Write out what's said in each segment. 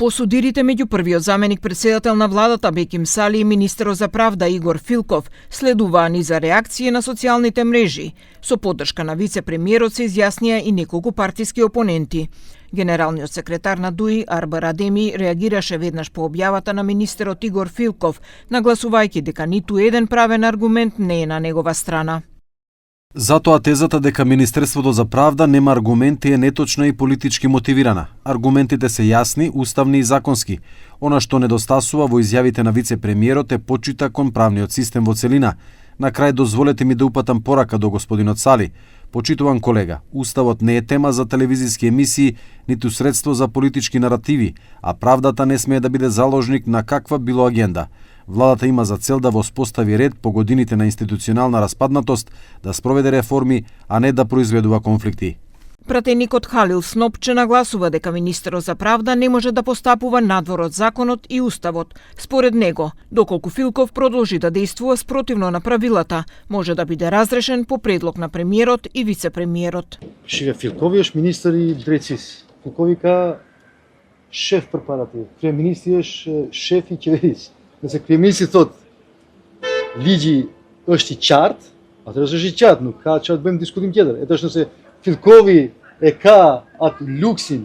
Посудирите меѓу првиот заменик председател на владата Беким Сали и министерот за правда Игор Филков следуваа низа реакции на социјалните мрежи. Со поддршка на вице-премиерот се изјаснија и неколку партиски опоненти. Генералниот секретар на ДУИ Арбар Адеми реагираше веднаш по објавата на министерот Игор Филков, нагласувајќи дека ниту еден правен аргумент не е на негова страна. Затоа тезата дека Министерството за правда нема аргументи е неточна и политички мотивирана. Аргументите се јасни, уставни и законски. Она што недостасува во изјавите на вице-премиерот е почита кон правниот систем во целина. На крај дозволете ми да упатам порака до господинот Сали. Почитуван колега, Уставот не е тема за телевизиски емисии, ниту средство за политички наративи, а правдата не смее да биде заложник на каква било агенда. Владата има за цел да воспостави ред по годините на институционална распаднатост, да спроведе реформи, а не да произведува конфликти. Пратеникот Халил Снопче нагласува дека министерот за правда не може да постапува надвор од законот и уставот. Според него, доколку Филков продолжи да действува спротивно на правилата, може да биде разрешен по предлог на премиерот и вице-премиерот. Шига Филковијаш министер и дрецис. Филковика шеф препаратив. Премиерот шеф и кеверис. Да се премиерот лиѓи është i qartë, atëherë është i qartë, nuk ka çfarë të bëjmë diskutim tjetër. E tash nëse Filkovi e ka atë luksin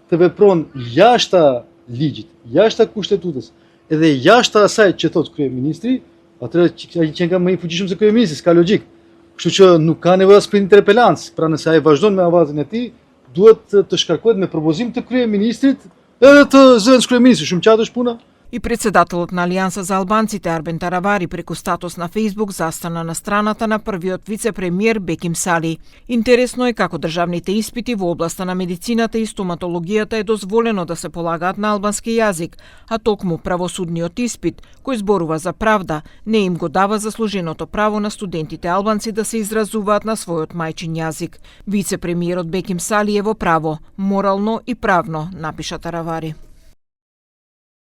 të vepron jashta ligjit, jashta kushtetutës, edhe jashta asaj që thot kryeministri, atëherë ai që nga më i fuqishëm se kryeministri, s'ka logjik. Kështu që nuk ka nevojë as për interpelancë, pra nëse ai vazhdon me avazin e tij, duhet të shkarkohet me propozim të kryeministrit edhe të zëvendës kryeministrit, shumë qartë është puna. И председателот на Алијанса за албанците Арбен Таравари преку статус на Facebook застана на страната на првиот вице-премиер Беким Сали. Интересно е како државните испити во областа на медицината и стоматологијата е дозволено да се полагаат на албански јазик, а токму правосудниот испит, кој зборува за правда, не им го дава заслуженото право на студентите албанци да се изразуваат на својот мајчин јазик. Вице-премиерот Беким Сали е во право, морално и правно, напиша Таравари.